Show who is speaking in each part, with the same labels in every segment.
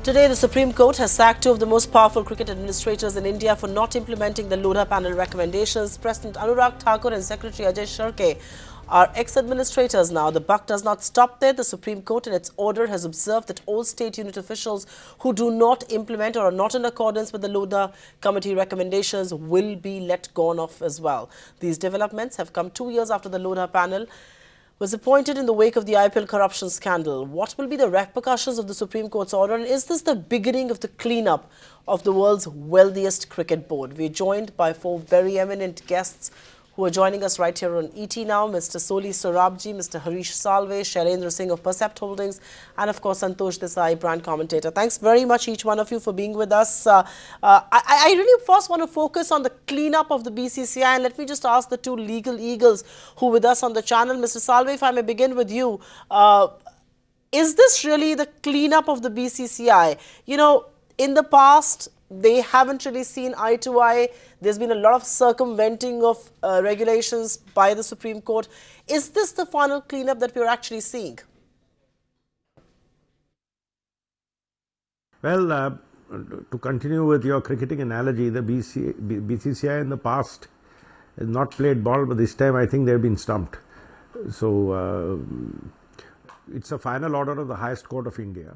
Speaker 1: Today, the Supreme Court has sacked two of the most powerful cricket administrators in India for not implementing the Lodha panel recommendations. President Anurag Thakur and Secretary Ajay Shirke are ex-administrators now. The buck does not stop there. The Supreme Court in its order has observed that all state unit officials who do not implement or are not in accordance with the Lodha committee recommendations will be let go of as well. These developments have come 2 years after the Lodha panel was appointed in the wake of the IPL corruption scandal. What will be the repercussions of the Supreme Court's order, and is this the beginning of the cleanup of the world's wealthiest cricket board? We're joined by four very eminent guests who are joining us right here on ET Now. Mr. Soli Sorabji, Mr. Harish Salve, Shailendra Singh of Percept Holdings, and of course Santosh Desai, brand commentator. Thanks very much each one of you for being with us. I really first want to focus on the cleanup of the BCCI, and let me just ask the two legal eagles who are with us on the channel. Mr. Salve, if I may begin with you, is this really the cleanup of the BCCI? You know, in the past, they haven't really seen eye to eye. There's been a lot of circumventing of regulations by the Supreme Court. Is this the final cleanup that we're actually seeing?
Speaker 2: Well, to continue with your cricketing analogy, the BCCI in the past has not played ball, but this time I think they've been stumped. So it's a final order of the highest court of India,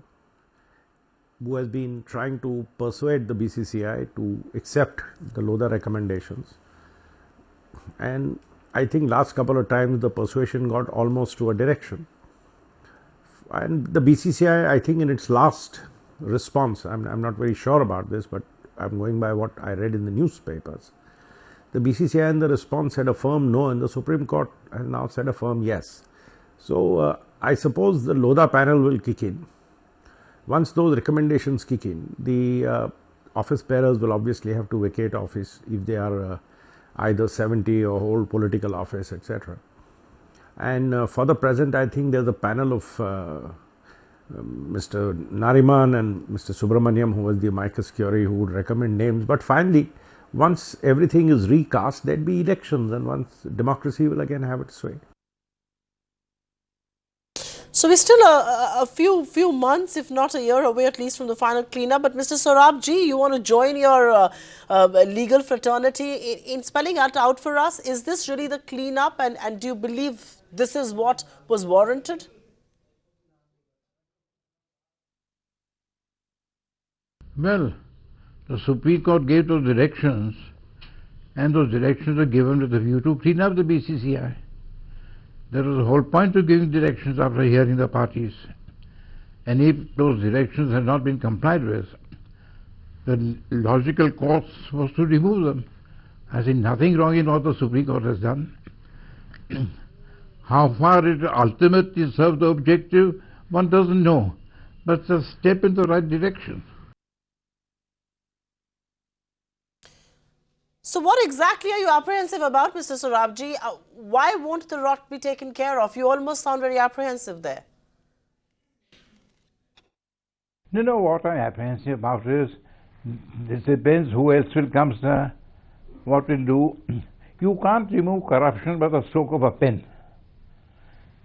Speaker 2: who has been trying to persuade the BCCI to accept the Lodha recommendations. And I think last couple of times the persuasion got almost to a direction. And the BCCI, I think in its last response, I'm not very sure about this, but I'm going by what I read in the newspapers. The BCCI in the response said a firm no, and the Supreme Court has now said a firm yes. So I suppose the Lodha panel will kick in. Once those recommendations kick in, the office bearers will obviously have to vacate office if they are either 70 or hold political office, etc. And for the present, I think there's a panel of Mr. Nariman and Mr. Subramaniam, who was the amicus curiae, who would recommend names. But finally, once everything is recast, there'd be elections, and once democracy will again have its way.
Speaker 1: So we're still a few months, if not a year away at least from the final cleanup. But Mr. Sorabji, you want to join your legal fraternity in spelling that out for us? Is this really the cleanup, and do you believe this is what was warranted?
Speaker 3: Well, the Supreme Court gave those directions, and those directions were given with a view to clean up the BCCI. That was the whole point of giving directions after hearing the parties. And if those directions had not been complied with, the logical course was to remove them. I see nothing wrong in what the Supreme Court has done. How far it ultimately served the objective, one doesn't know. But it's a step in the right direction.
Speaker 1: So what exactly are you apprehensive about, Mr. Sorabji? Why won't the rot be taken care of? You almost sound very apprehensive there.
Speaker 3: No, what I'm apprehensive about is, this depends who else will come, sir, what will do. You can't remove corruption by the stroke of a pen.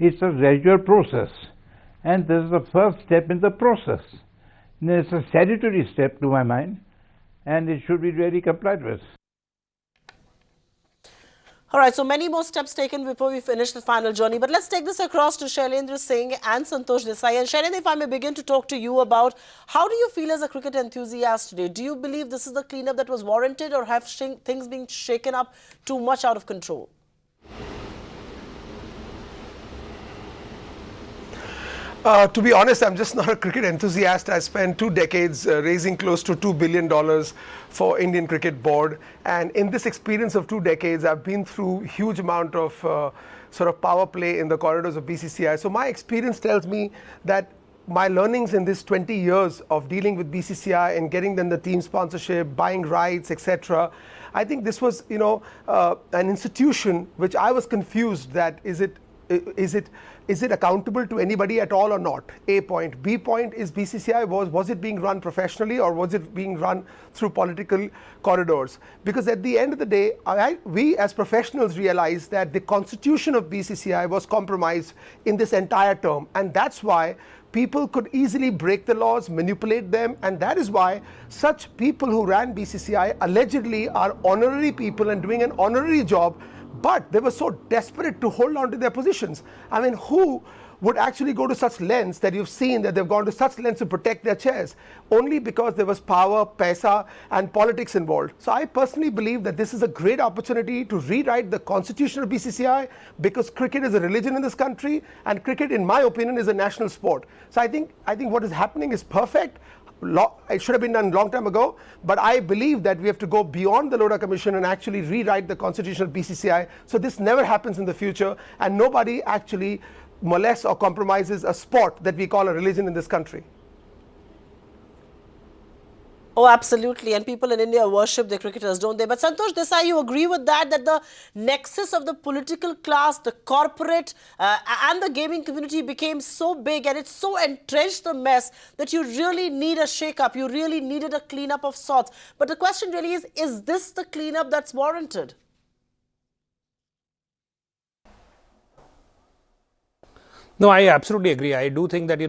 Speaker 3: It's a gradual process, and this is the first step in the process. It's a salutary step to my mind, and it should be really complied with.
Speaker 1: All right, so many more steps taken before we finish the final journey. But let's take this across to Shailendra Singh and Santosh Desai. And Shailendra, if I may begin to talk to you about, how do you feel as a cricket enthusiast today? Do you believe this is the cleanup that was warranted, or have things been shaken up too much out of control?
Speaker 4: To be honest, I'm just not a cricket enthusiast. I spent 2 decades raising close to $2 billion for Indian Cricket Board. And in this experience of 2 decades, I've been through huge amount of sort of power play in the corridors of BCCI. So my experience tells me that my learnings in this 20 years of dealing with BCCI and getting them the team sponsorship, buying rights, etc. I think this was, an institution which I was confused that is it accountable to anybody at all or not? A point. B point is BCCI, was it being run professionally, or was it being run through political corridors? Because at the end of the day, we as professionals realize that the constitution of BCCI was compromised in this entire term, and that's why people could easily break the laws, manipulate them, and that is why such people who ran BCCI allegedly are honorary people and doing an honorary job, but they were so desperate to hold on to their positions. I mean, who would actually go to such lengths that you've seen that they've gone to such lengths to protect their chairs only because there was power, paisa, and politics involved. So I personally believe that this is a great opportunity to rewrite the constitution of BCCI, because cricket is a religion in this country, and cricket, in my opinion, is a national sport. So I think what is happening is perfect. It should have been done a long time ago, but I believe that we have to go beyond the Lodha Commission and actually rewrite the constitution of BCCI so this never happens in the future and nobody actually molests or compromises a sport that we call a religion in this country.
Speaker 1: Oh, absolutely. And people in India worship their cricketers, don't they? But Santosh Desai, you agree with that the nexus of the political class, the corporate and the gaming community became so big and it's so entrenched the mess that you really need a shake-up. You really needed a cleanup of sorts. But the question really is this the cleanup that's warranted?
Speaker 5: No, I absolutely agree. I do think that,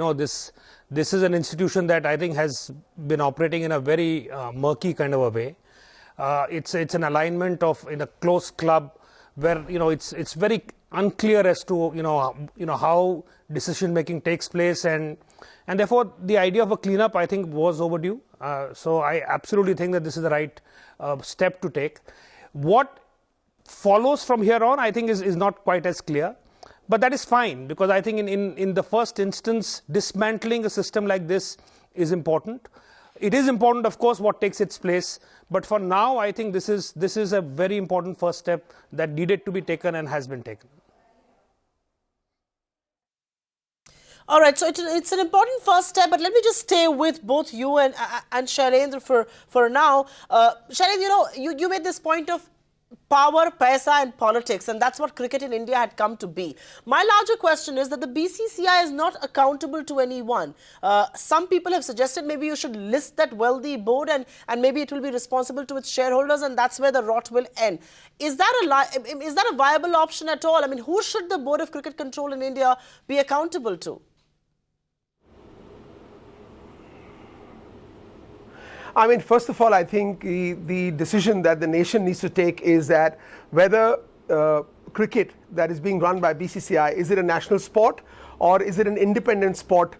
Speaker 5: this is an institution that I think has been operating in a very murky kind of a way. It's an alignment in a close club where, it's very unclear as to, how decision making takes place, and therefore the idea of a cleanup, I think, was overdue. So I absolutely think that this is the right step to take. What follows from here on, I think, is not quite as clear. But that is fine, because I think in the first instance, dismantling a system like this is important. It is important, of course, what takes its place. But for now, I think this is a very important first step that needed to be taken and has been taken.
Speaker 1: All right, so it's an important first step, but let me just stay with both you and Shailendra for now. Shailendra, you made this point of power, paisa and politics, and that's what cricket in India had come to be. My larger question is that the BCCI is not accountable to anyone. Some people have suggested maybe you should list that wealthy board and maybe it will be responsible to its shareholders, and that's where the rot will end. Is that a viable option at all? I mean, who should the Board of Cricket Control in India be accountable to?
Speaker 4: I mean, first of all, I think the decision that the nation needs to take is that whether cricket that is being run by BCCI, is it a national sport or is it an independent sport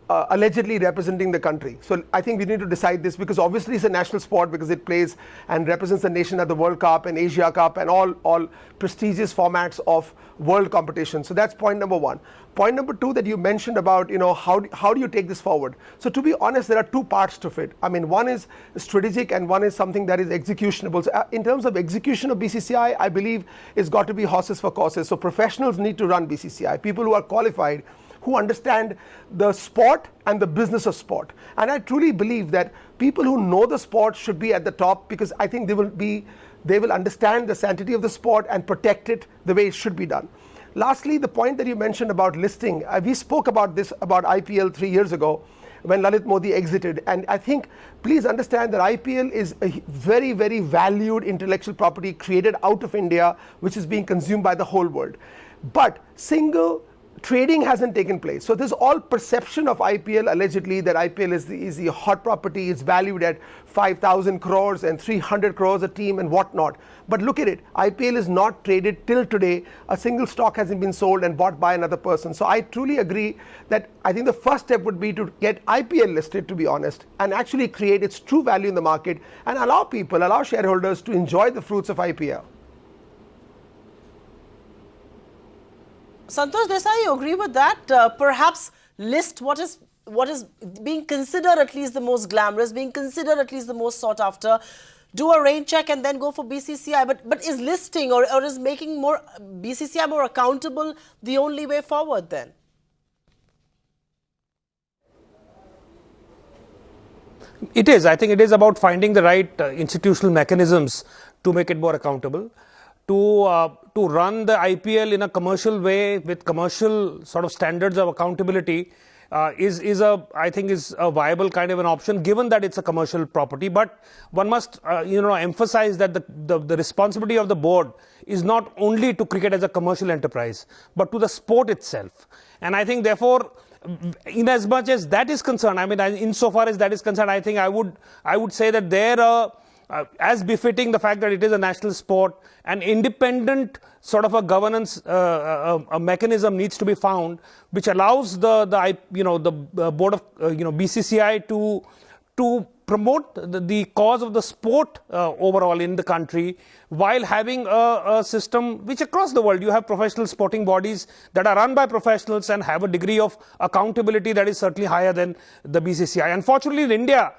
Speaker 4: allegedly representing the country? So I think we need to decide this, because obviously it's a national sport because it plays and represents the nation at the World Cup and Asia Cup and all prestigious formats of world competition. So that's point number one. Point number two that you mentioned about, how do you take this forward? So to be honest, there are two parts to it. I mean, one is strategic and one is something that is executionable. So in terms of execution of BCCI, I believe it's got to be horses for courses. So professionals need to run BCCI, people who are qualified, who understand the sport and the business of sport. And I truly believe that people who know the sport should be at the top, because I think they will understand the sanctity of the sport and protect it the way it should be done. Lastly, the point that you mentioned about listing, we spoke about this about IPL 3 years ago when Lalit Modi exited. And I think, please understand that IPL is a very, very valued intellectual property created out of India, which is being consumed by the whole world. But single trading hasn't taken place. So there's all perception of IPL, allegedly, that IPL is the hot property. It's valued at 5,000 crores and 300 crores a team and whatnot. But look at it. IPL is not traded till today. A single stock hasn't been sold and bought by another person. So I truly agree that I think the first step would be to get IPL listed, to be honest, and actually create its true value in the market and allow shareholders to enjoy the fruits of IPL.
Speaker 1: Santosh Desai, you agree with that? Perhaps list what is being considered at least the most glamorous, being considered at least the most sought after. Do a rain check and then go for BCCI. But is listing or is making BCCI more accountable the only way forward then?
Speaker 5: It is. I think it is about finding the right institutional mechanisms to make it more accountable. To run the IPL in a commercial way with commercial sort of standards of accountability is a viable kind of an option, given that it's a commercial property. But one must emphasize that the responsibility of the board is not only to cricket as a commercial enterprise, but to the sport itself. And I think therefore in as much as that is concerned, I mean, insofar as that is concerned, I think I would say that there, as befitting the fact that it is a national sport, an independent sort of a governance a mechanism needs to be found, which allows the board of BCCI to promote the cause of the sport overall in the country, while having a system which across the world you have professional sporting bodies that are run by professionals and have a degree of accountability that is certainly higher than the BCCI. Unfortunately, in India,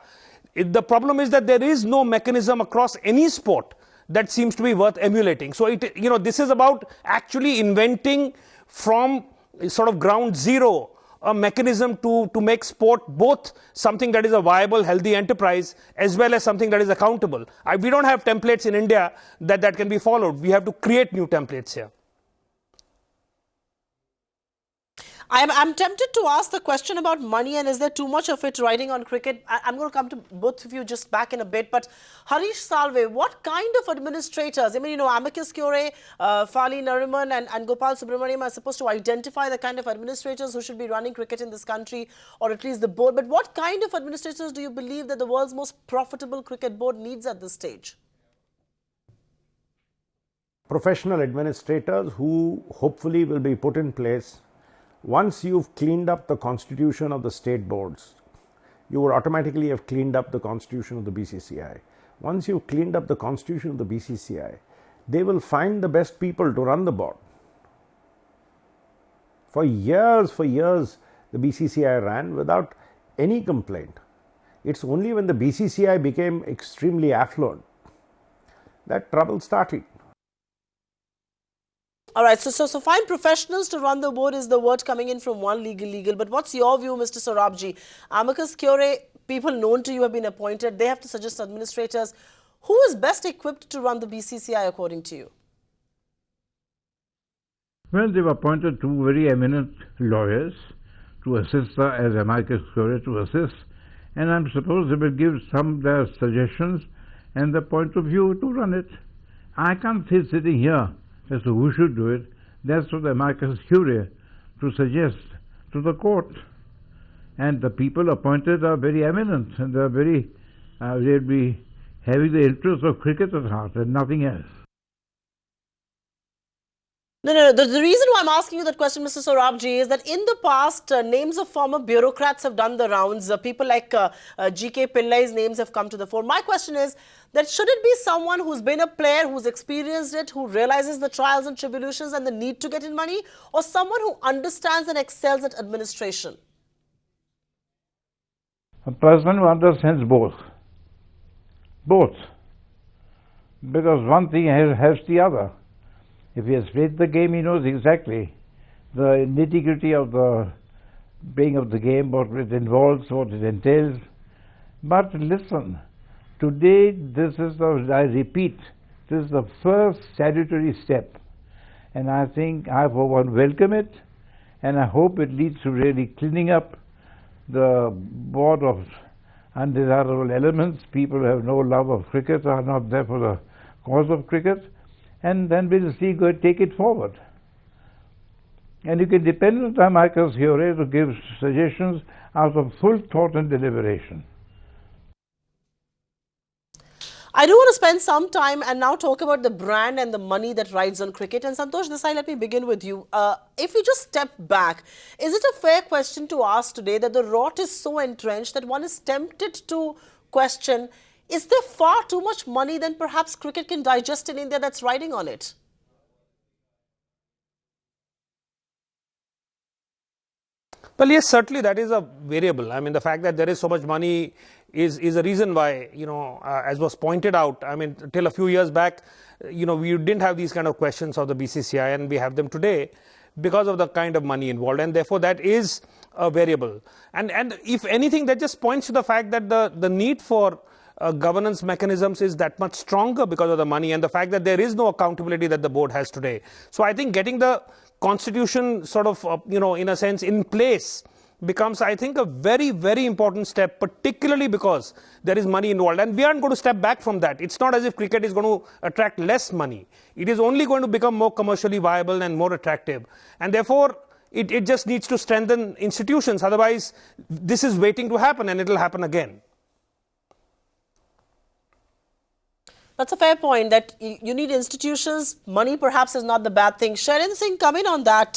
Speaker 5: the problem is that there is no mechanism across any sport that seems to be worth emulating. So this is about actually inventing from sort of ground zero a mechanism to make sport both something that is a viable, healthy enterprise as well as something that is accountable. We don't have templates in India that can be followed. We have to create new templates here.
Speaker 1: I'm tempted to ask the question about money, and is there too much of it riding on cricket? I'm going to come to both of you just back in a bit, but Harish Salve, what kind of administrators, I mean, Amicus Curiae, Fali Nariman and Gopal Subramaniam are supposed to identify the kind of administrators who should be running cricket in this country, or at least the board, but what kind of administrators do you believe that the world's most profitable cricket board needs at this stage?
Speaker 2: Professional administrators who hopefully will be put in place. Once you've cleaned up the constitution of the state boards, you would automatically have cleaned up the constitution of the BCCI. Once you've cleaned up the constitution of the BCCI, they will find the best people to run the board. For years, the BCCI ran without any complaint. It's only when the BCCI became extremely affluent that trouble started.
Speaker 1: All right, so find professionals to run the board is the word coming in from one legal. But what's your view, Mr. Sorabji? Amicus Curiae, people known to you have been appointed. They have to suggest administrators. Who is best equipped to run the BCCI according to you?
Speaker 3: Well, they've appointed two very eminent lawyers to assist as Amicus Curiae to assist. And I'm supposed they will give some their suggestions and the point of view to run it. I can't sit sitting here as to who should do it. That's for the Amicus Curiae to suggest to the court. And the people appointed are very eminent, and they'll be having the interests of cricket at heart and nothing else.
Speaker 1: No. The reason why I'm asking you that question, Mr. Sorabji, is that in the past, names of former bureaucrats have done the rounds. People like G.K. Pillai's names have come to the fore. My question is that should it be someone who's been a player, who's experienced it, who realizes the trials and tribulations and the need to get in money, or someone who understands and excels at administration?
Speaker 3: A person who understands both. Both. Because one thing helps the other. If he has played the game, he knows exactly the nitty-gritty of the playing of the game, what it involves, what it entails. But listen, today I repeat, this is the first salutary step. And I think I, for one, welcome it, and I hope it leads to really cleaning up the board of undesirable elements. People who have no love of cricket are not there for the cause of cricket. And then we'll see, take it forward. And you can depend on the Amicus Curiae to give suggestions out of full thought and deliberation.
Speaker 1: I do want to spend some time and now talk about the brand and the money that rides on cricket. And Santosh Desai, let me begin with you. If we just step back, is it a fair question to ask today that the rot is so entrenched that one is tempted to question, is there far too much money than perhaps cricket can digest in India that's riding on it?
Speaker 5: Well, yes, certainly that is a variable. I mean, the fact that there is so much money is a reason why, as was pointed out, I mean, till a few years back, we didn't have these kind of questions of the BCCI, and we have them today because of the kind of money involved, and therefore that is a variable. And if anything, that just points to the fact that the need for governance mechanisms is that much stronger because of the money and the fact that there is no accountability that the board has today. So I think getting the constitution sort of, in a sense in place becomes, I think, a very, very important step, particularly because there is money involved. And we aren't going to step back from that. It's not as if cricket is going to attract less money. It is only going to become more commercially viable and more attractive. And therefore, It just needs to strengthen institutions. Otherwise, this is waiting to happen and it will happen again.
Speaker 1: That's a fair point, that you need institutions. Money perhaps is not the bad thing. Sharon Singh, come in on that.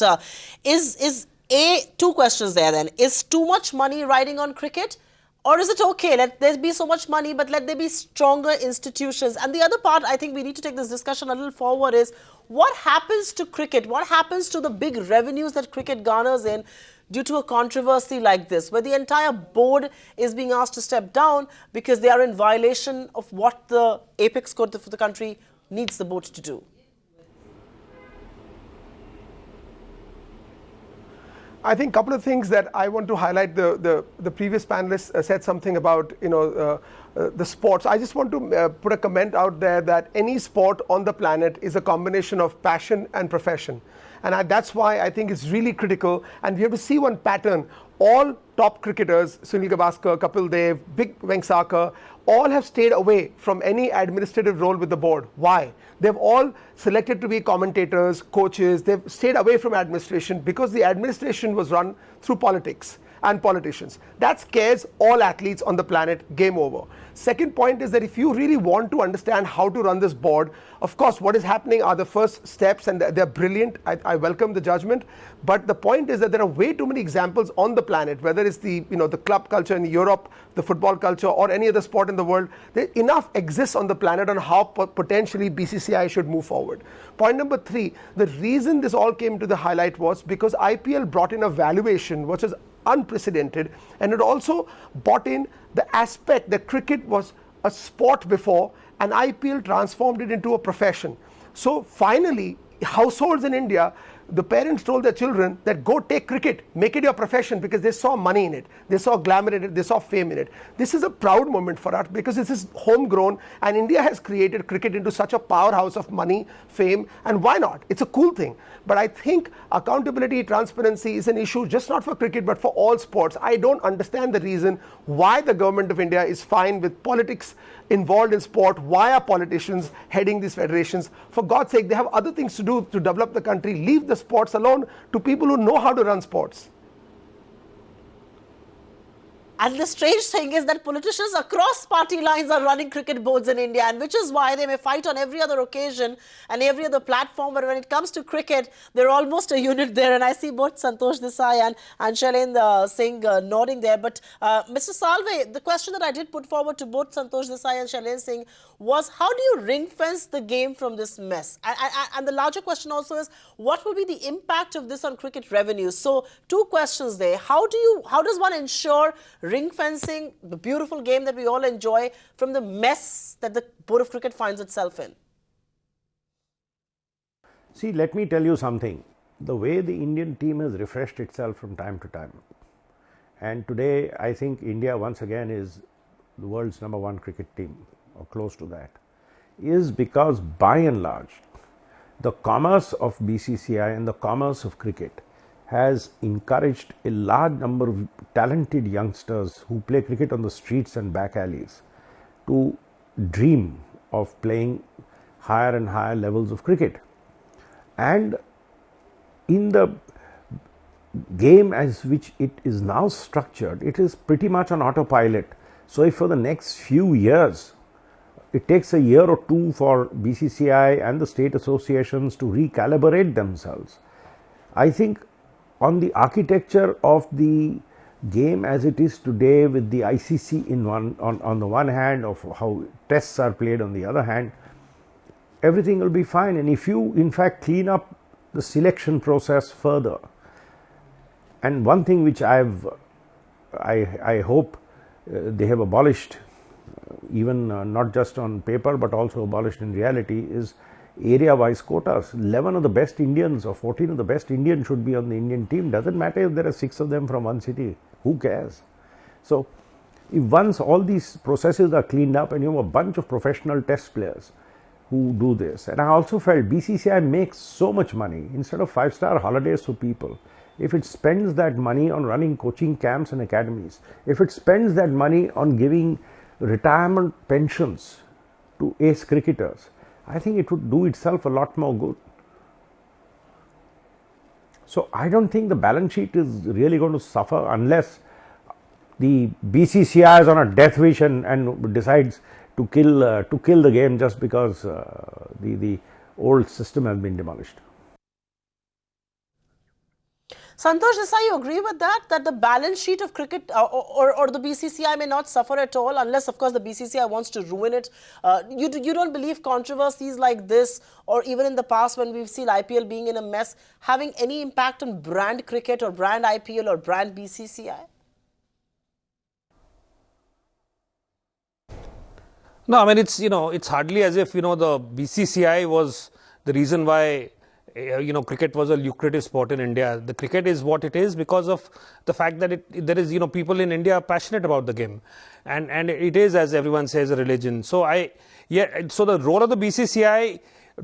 Speaker 1: Two questions there then. Is too much money riding on cricket? Or is it okay, let there be so much money, but let there be stronger institutions? And the other part, I think we need to take this discussion a little forward, is what happens to cricket? What happens to the big revenues that cricket garners in due to a controversy like this, where the entire board is being asked to step down because they are in violation of what the apex code for the country needs the board to do?
Speaker 4: I think a couple of things that I want to highlight. The previous panelists said something about the sports. I just want to put a comment out there that any sport on the planet is a combination of passion and profession, and that's why I think it's really critical. And we have to see one pattern. All top cricketers, Sunil Gavaskar, Kapil Dev, Big Vengsarkar, all have stayed away from any administrative role with the board. Why? They've all selected to be commentators, coaches. They've stayed away from administration because the administration was run through politics and politicians. That scares all athletes on the planet. Game over. Second point is that if you really want to understand how to run this board, of course, what is happening are the first steps, and they're brilliant. I welcome the judgment. But the point is that there are way too many examples on the planet, whether it's the club culture in Europe, the football culture, or any other sport in the world. There enough exists on the planet on how potentially BCCI should move forward. Point number 3, the reason this all came to the highlight was because IPL brought in a valuation which is unprecedented, and it also brought in the aspect that cricket was a sport before and IPL transformed it into a profession. So finally, households in India, the parents told their children that go take cricket, make it your profession, because they saw money in it, they saw glamour in it, they saw fame in it. This is a proud moment for us because this is homegrown, and India has created cricket into such a powerhouse of money, fame, and why not? It's a cool thing. But I think accountability, transparency is an issue just not for cricket but for all sports. I don't understand the reason why the government of India is fine with politics involved in sport. Why are politicians heading these federations? For God's sake, they have other things to do to develop the country. Leave the sports alone to people who know how to run sports.
Speaker 1: And the strange thing is that politicians across party lines are running cricket boards in India, and which is why they may fight on every other occasion and every other platform, but when it comes to cricket, they're almost a unit there. And I see both Santosh Desai and Shailendra Singh nodding there. But Mr. Salve, the question that I did put forward to both Santosh Desai and Shailendra Singh was, how do you ring fence the game from this mess? And the larger question also is, what will be the impact of this on cricket revenues? So two questions there. How does one ensure ring fencing the beautiful game that we all enjoy from the mess that the Board of Cricket finds itself in?
Speaker 2: See, let me tell you something. The way the Indian team has refreshed itself from time to time, and today I think India once again is the world's #1 cricket team, or close to that, is because by and large the commerce of BCCI and the commerce of cricket has encouraged a large number of talented youngsters who play cricket on the streets and back alleys to dream of playing higher and higher levels of cricket. And in the game as which it is now structured, it is pretty much on autopilot. So if for the next few years, it takes a year or two for BCCI and the state associations to recalibrate themselves, I think on the architecture of the game as it is today, with the ICC on the one hand, of how tests are played on the other hand, everything will be fine. And if you in fact clean up the selection process further, and one thing which I hope they have abolished, even not just on paper but also abolished in reality, is area-wise quotas. 11 of the best Indians or 14 of the best Indians should be on the Indian team. Doesn't matter if there are 6 of them from one city. Who cares? So, if once all these processes are cleaned up and you have a bunch of professional test players who do this, and I also felt BCCI makes so much money. Instead of 5-star holidays for people, if it spends that money on running coaching camps and academies, if it spends that money on giving retirement pensions to ace cricketers, I think it would do itself a lot more good. So I don't think the balance sheet is really going to suffer unless the BCCI is on a death wish and decides to kill the game just because the old system has been demolished.
Speaker 1: Santosh Desai, you agree with that? That the balance sheet of cricket or the BCCI may not suffer at all unless, of course, the BCCI wants to ruin it. You don't believe controversies like this, or even in the past when we've seen IPL being in a mess, having any impact on brand cricket or brand IPL or brand BCCI?
Speaker 5: No, I mean, it's hardly as if, the BCCI was the reason why, cricket was a lucrative sport in India. The cricket is what it is because of the fact that there is, people in India are passionate about the game. And it is, as everyone says, a religion. So so the role of the BCCI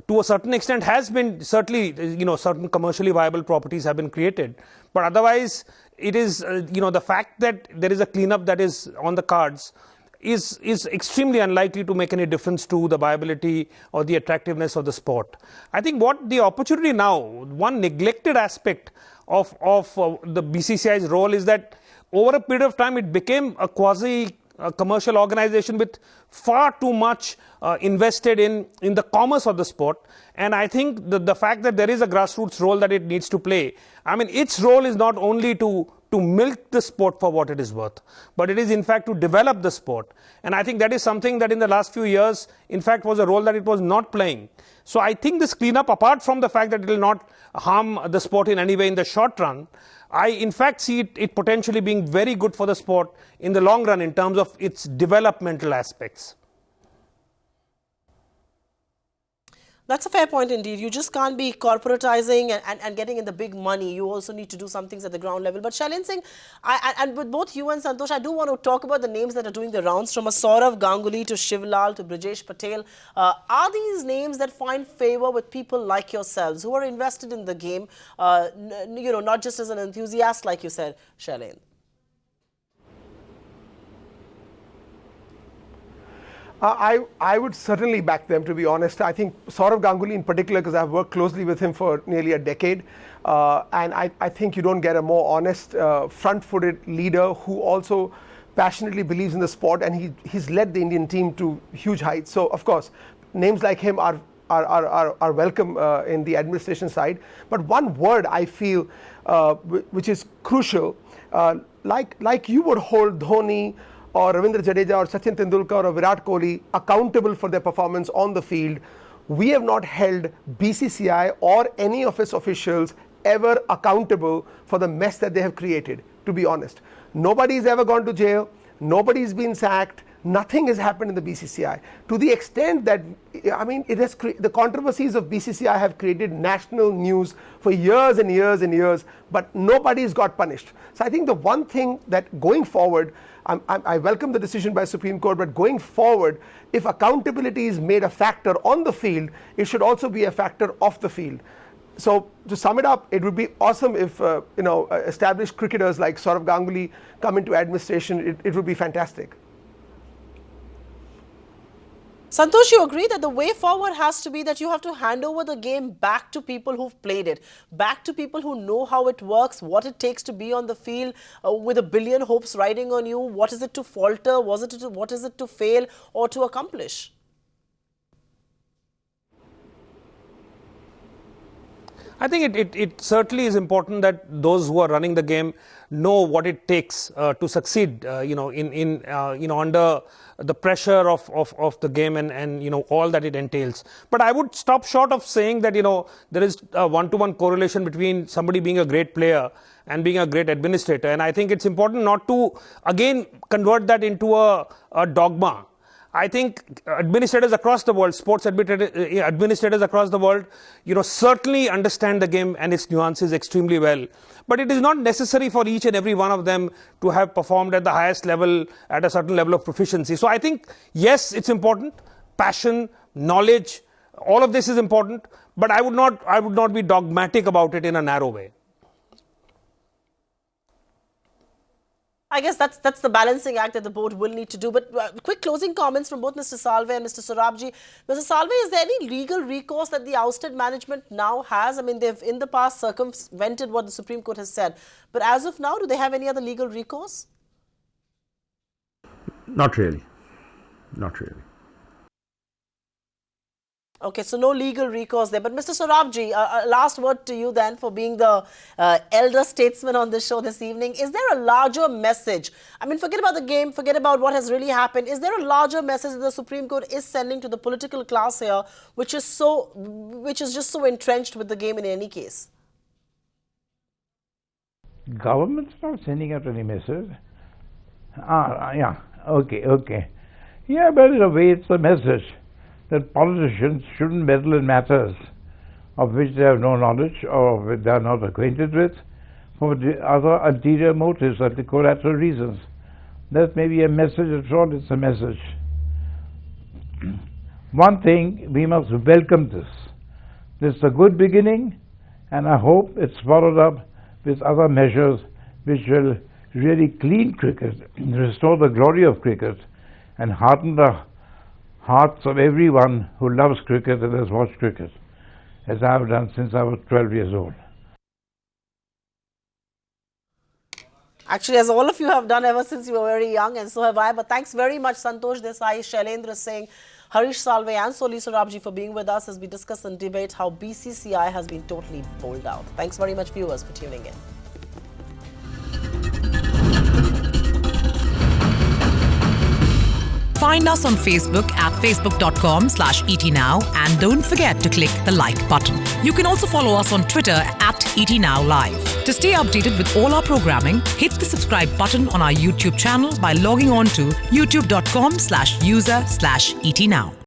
Speaker 5: to a certain extent has been certainly, certain commercially viable properties have been created. But otherwise, it is, the fact that there is a cleanup that is on the cards is extremely unlikely to make any difference to the viability or the attractiveness of the sport. I think what the opportunity now, one neglected aspect of the BCCI's role is that over a period of time it became a quasi-commercial organization with far too much invested in the commerce of the sport. And I think the fact that there is a grassroots role that it needs to play, I mean, its role is not only to milk the sport for what it is worth, but it is in fact to develop the sport. And I think that is something that in the last few years, in fact, was a role that it was not playing. So I think this cleanup, apart from the fact that it will not harm the sport in any way in the short run, I in fact see it potentially being very good for the sport in the long run in terms of its developmental aspects.
Speaker 1: That's a fair point indeed. You just can't be corporatizing and getting in the big money. You also need to do some things at the ground level. But Shailendra Singh, and with both you and Santosh, I do want to talk about the names that are doing the rounds, from a Saurav Ganguly to Shivlal to Brijesh Patel. Are these names that find favor with people like yourselves who are invested in the game, not just as an enthusiast, like you said, Shailendra?
Speaker 4: I would certainly back them, to be honest. I think Saurav Ganguly in particular, because I've worked closely with him for nearly a decade, and I think you don't get a more honest, front-footed leader who also passionately believes in the sport, and he's led the Indian team to huge heights. So, of course, names like him are welcome in the administration side. But one word I feel which is crucial, like you would hold Dhoni or Ravindra Jadeja or Sachin Tendulkar or Virat Kohli accountable for their performance on the field, we have not held BCCI or any of its officials ever accountable for the mess that they have created, to be honest. Nobody's ever gone to jail, nobody's been sacked, nothing has happened in the BCCI. To the extent that, I mean, the controversies of BCCI have created national news for years and years and years, but nobody's got punished. So I think the one thing that going forward, I welcome the decision by Supreme Court, but going forward, if accountability is made a factor on the field, it should also be a factor off the field. So to sum it up, it would be awesome if established cricketers like Saurav Ganguly come into administration. It would be fantastic.
Speaker 1: Santosh, you agree that the way forward has to be that you have to hand over the game back to people who've played it, back to people who know how it works, what it takes to be on the field with a billion hopes riding on you. What is it to falter? What is it to fail or to accomplish?
Speaker 5: I think it certainly is important that those who are running the game know what it takes to succeed, under the pressure of the game and all that it entails. But I would stop short of saying that there is a one-to-one correlation between somebody being a great player and being a great administrator. And I think it's important not to again convert that into a dogma. I think administrators across the world, sports administrators across the world, certainly understand the game and its nuances extremely well. But it is not necessary for each and every one of them to have performed at the highest level, at a certain level of proficiency. So I think, yes, it's important. Passion, knowledge, all of this is important. But I would not be dogmatic about it in a narrow way.
Speaker 1: I guess that's the balancing act that the board will need to do. But quick closing comments from both Mr. Salve and Mr. Sorabji. Mr. Salve, is there any legal recourse that the ousted management now has? I mean, they've in the past circumvented what the Supreme Court has said. But as of now, do they have any other legal recourse?
Speaker 2: Not really. Not really.
Speaker 1: Okay, so no legal recourse there. But Mr. Sorabji, last word to you then for being the elder statesman on this show this evening. Is there a larger message? I mean, forget about the game, forget about what has really happened. Is there a larger message that the Supreme Court is sending to the political class here, which is just so entrenched with the game in any case?
Speaker 3: Government's not sending out any message. Yeah, okay. Yeah, but in a way it's a message that politicians shouldn't meddle in matters of which they have no knowledge or which they are not acquainted with for the other ulterior motives or the collateral reasons. That may be a message at all, it's a message. One thing, we must welcome this. This is a good beginning, and I hope it's followed up with other measures which will really clean cricket, restore the glory of cricket, and hearten the hearts of everyone who loves cricket and has watched cricket, as I have done since I was 12 years old.
Speaker 1: Actually, as all of you have done ever since you were very young, and so have I. But thanks very much, Santosh Desai, Shailendra Singh, Harish Salve and Soli Sorabji for being with us as we discuss and debate how BCCI has been totally bowled out. Thanks very much, viewers, for tuning in.
Speaker 6: Find us on Facebook at facebook.com/ETNow and don't forget to click the like button. You can also follow us on Twitter at ETNowLive. To stay updated with all our programming, hit the subscribe button on our YouTube channel by logging on to youtube.com/user/ETNow.